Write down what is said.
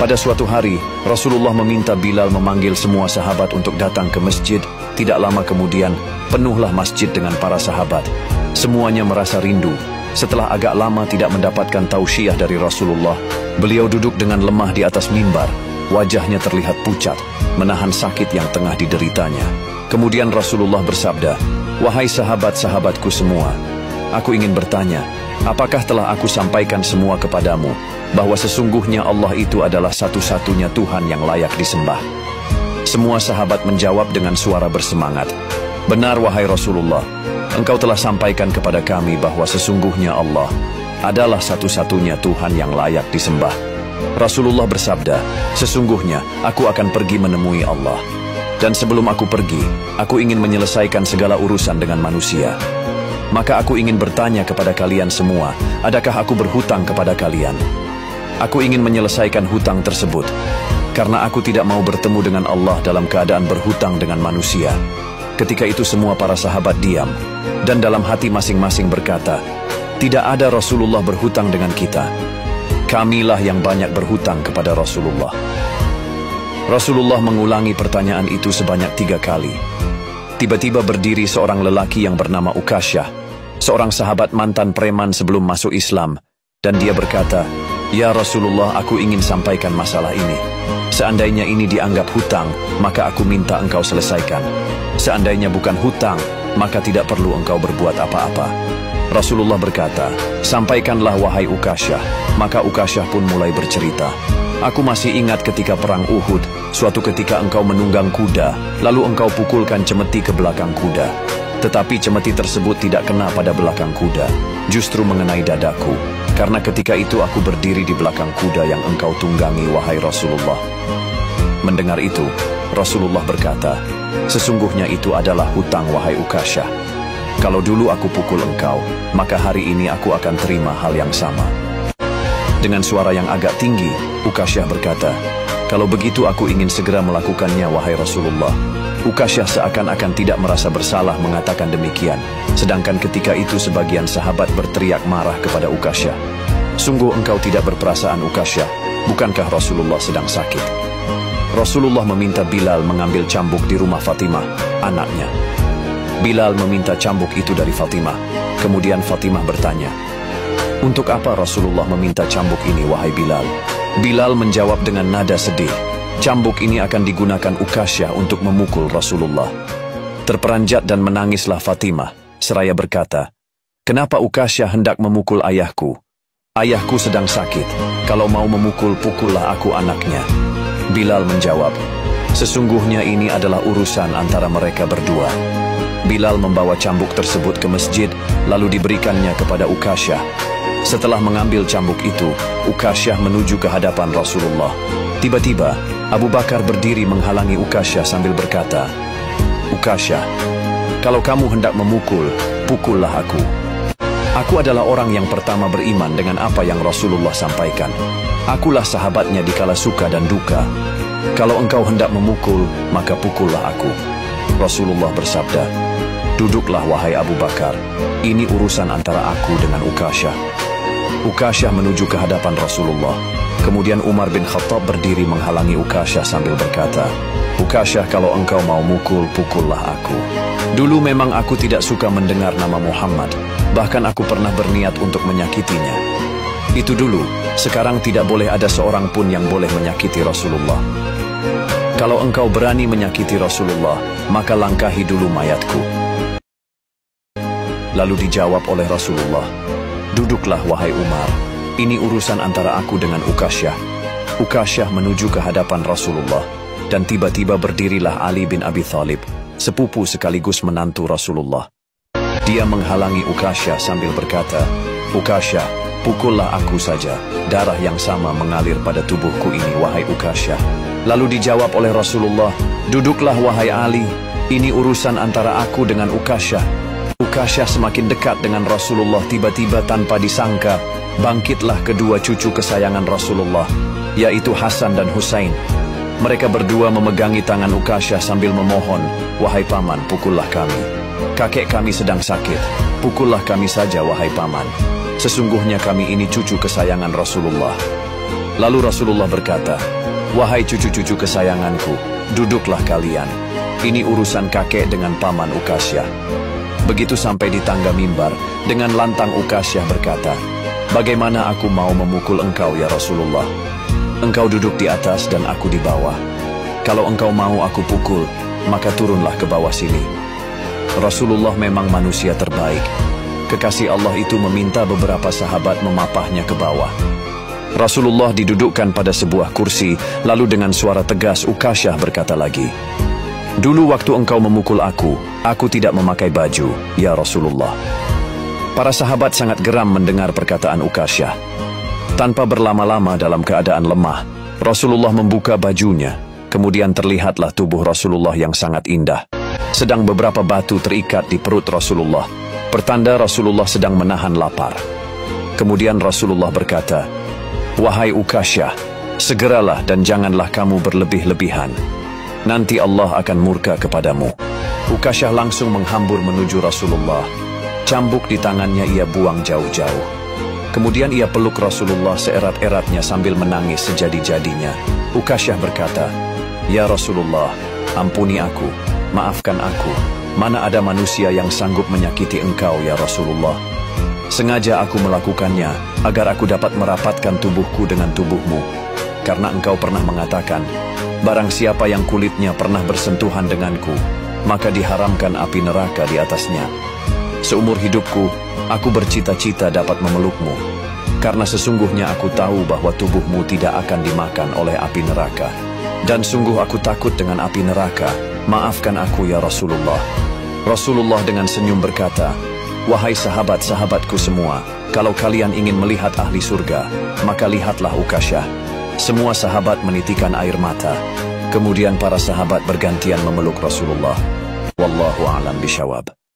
Pada suatu hari, Rasulullah meminta Bilal memanggil semua sahabat untuk datang ke masjid. Tidak lama kemudian, penuhlah masjid dengan para sahabat. Semuanya merasa rindu. Setelah agak lama tidak mendapatkan tausiah dari Rasulullah, beliau duduk dengan lemah di atas mimbar. Wajahnya terlihat pucat, menahan sakit yang tengah dideritanya. Kemudian Rasulullah bersabda, "Wahai sahabat-sahabatku semua, aku ingin bertanya, apakah telah aku sampaikan semua kepadamu, bahwa sesungguhnya Allah itu adalah satu-satunya Tuhan yang layak disembah?" Semua sahabat menjawab dengan suara bersemangat, "Benar wahai Rasulullah, engkau telah sampaikan kepada kami bahwa sesungguhnya Allah adalah satu-satunya Tuhan yang layak disembah." Rasulullah bersabda, "Sesungguhnya aku akan pergi menemui Allah. Dan sebelum aku pergi, aku ingin menyelesaikan segala urusan dengan manusia. Maka aku ingin bertanya kepada kalian semua, adakah aku berhutang kepada kalian? Aku ingin menyelesaikan hutang tersebut, karena aku tidak mau bertemu dengan Allah dalam keadaan berhutang dengan manusia." Ketika itu semua para sahabat diam, dan dalam hati masing-masing berkata, "Tidak ada Rasulullah berhutang dengan kita. Kamilah yang banyak berhutang kepada Rasulullah." Rasulullah mengulangi pertanyaan itu sebanyak 3 kali. Tiba-tiba berdiri seorang lelaki yang bernama Ukasyah, seorang sahabat mantan preman sebelum masuk Islam, dan dia berkata, "Ya Rasulullah, aku ingin sampaikan masalah ini. Seandainya ini dianggap hutang, maka aku minta engkau selesaikan. Seandainya bukan hutang, maka tidak perlu engkau berbuat apa-apa." Rasulullah berkata, "Sampaikanlah wahai Ukasyah." Maka Ukasyah pun mulai bercerita, "Aku masih ingat ketika perang Uhud, suatu ketika engkau menunggang kuda, lalu engkau pukulkan cemeti ke belakang kuda. Tetapi cemeti tersebut tidak kena pada belakang kuda, justru mengenai dadaku. Karena ketika itu aku berdiri di belakang kuda yang engkau tunggangi, wahai Rasulullah." Mendengar itu, Rasulullah berkata, "Sesungguhnya itu adalah hutang wahai Ukasyah. Kalau dulu aku pukul engkau, maka hari ini aku akan terima hal yang sama." Dengan suara yang agak tinggi, Ukasyah berkata, "Kalau begitu aku ingin segera melakukannya wahai Rasulullah." Ukasyah seakan-akan tidak merasa bersalah mengatakan demikian, sedangkan ketika itu sebagian sahabat berteriak marah kepada Ukasyah, "Sungguh engkau tidak berperasaan Ukasyah, bukankah Rasulullah sedang sakit?" Rasulullah meminta Bilal mengambil cambuk di rumah Fatimah, anaknya. Bilal meminta cambuk itu dari Fatimah. Kemudian Fatimah bertanya, "Untuk apa Rasulullah meminta cambuk ini wahai Bilal?" Bilal menjawab dengan nada sedih, "Cambuk ini akan digunakan Ukasyah untuk memukul Rasulullah." Terperanjat dan menangislah Fatimah, seraya berkata, "Kenapa Ukasyah hendak memukul ayahku? Ayahku sedang sakit, kalau mau memukul pukullah aku anaknya." Bilal menjawab, "Sesungguhnya ini adalah urusan antara mereka berdua." Bilal membawa cambuk tersebut ke masjid, lalu diberikannya kepada Ukasyah. Setelah mengambil cambuk itu, Ukasyah menuju ke hadapan Rasulullah. Tiba-tiba, Abu Bakar berdiri menghalangi Ukasyah sambil berkata, "Ukasyah, kalau kamu hendak memukul, pukullah aku. Aku adalah orang yang pertama beriman dengan apa yang Rasulullah sampaikan. Akulah sahabatnya di kala suka dan duka. Kalau engkau hendak memukul, maka pukullah aku." Rasulullah bersabda, "Duduklah wahai Abu Bakar, ini urusan antara aku dengan Ukasyah." Ukasyah menuju ke hadapan Rasulullah. Kemudian Umar bin Khattab berdiri menghalangi Ukasyah sambil berkata, "Ukasyah, kalau engkau mau mukul, pukullah aku. Dulu memang aku tidak suka mendengar nama Muhammad, bahkan aku pernah berniat untuk menyakitinya. Itu dulu, sekarang tidak boleh ada seorang pun yang boleh menyakiti Rasulullah. Kalau engkau berani menyakiti Rasulullah, maka langkahi dulu mayatku." Lalu dijawab oleh Rasulullah, "Duduklah wahai Umar, ini urusan antara aku dengan Ukasyah." Ukasyah menuju ke hadapan Rasulullah, dan tiba-tiba berdirilah Ali bin Abi Thalib, sepupu sekaligus menantu Rasulullah. Dia menghalangi Ukasyah sambil berkata, "Ukasyah, pukullah aku saja, darah yang sama mengalir pada tubuhku ini wahai Ukasyah." Lalu dijawab oleh Rasulullah, "Duduklah wahai Ali, ini urusan antara aku dengan Ukasyah." Ukasyah semakin dekat dengan Rasulullah. Tiba-tiba tanpa disangka, bangkitlah kedua cucu kesayangan Rasulullah, yaitu Hasan dan Husain. Mereka berdua memegangi tangan Ukasyah sambil memohon, "Wahai paman, pukullah kami. Kakek kami sedang sakit, pukullah kami saja wahai paman. Sesungguhnya kami ini cucu kesayangan Rasulullah." Lalu Rasulullah berkata, "Wahai cucu-cucu kesayanganku, duduklah kalian. Ini urusan kakek dengan paman Ukasyah." Begitu sampai di tangga mimbar, dengan lantang Ukasyah berkata, "Bagaimana aku mau memukul engkau ya Rasulullah? Engkau duduk di atas dan aku di bawah. Kalau engkau mau aku pukul, maka turunlah ke bawah sini." Rasulullah memang manusia terbaik. Kekasih Allah itu meminta beberapa sahabat memapahnya ke bawah. Rasulullah didudukkan pada sebuah kursi, lalu dengan suara tegas Ukasyah berkata lagi, "Dulu waktu engkau memukul aku tidak memakai baju, ya Rasulullah." Para sahabat sangat geram mendengar perkataan Ukasyah. Tanpa berlama-lama dalam keadaan lemah, Rasulullah membuka bajunya, kemudian terlihatlah tubuh Rasulullah yang sangat indah. Sedang beberapa batu terikat di perut Rasulullah, pertanda Rasulullah sedang menahan lapar. Kemudian Rasulullah berkata, "Wahai Ukasyah, segeralah dan janganlah kamu berlebih-lebihan. Nanti Allah akan murka kepadamu." Ukasyah langsung menghambur menuju Rasulullah. Cambuk di tangannya ia buang jauh-jauh. Kemudian ia peluk Rasulullah seerat-eratnya sambil menangis sejadi-jadinya. Ukasyah berkata, "Ya Rasulullah, ampuni aku, maafkan aku. Mana ada manusia yang sanggup menyakiti engkau ya Rasulullah. Sengaja aku melakukannya agar aku dapat merapatkan tubuhku dengan tubuhmu. Karena engkau pernah mengatakan, barang siapa yang kulitnya pernah bersentuhan denganku, maka diharamkan api neraka di atasnya. Seumur hidupku, aku bercita-cita dapat memelukmu. Karena sesungguhnya aku tahu bahwa tubuhmu tidak akan dimakan oleh api neraka. Dan sungguh aku takut dengan api neraka. Maafkan aku ya Rasulullah." Rasulullah dengan senyum berkata, "Wahai sahabat-sahabatku semua, kalau kalian ingin melihat ahli surga, maka lihatlah Ukasyah." Semua sahabat menitikan air mata. Kemudian para sahabat bergantian memeluk Rasulullah. Wallahu a'lam bishawab.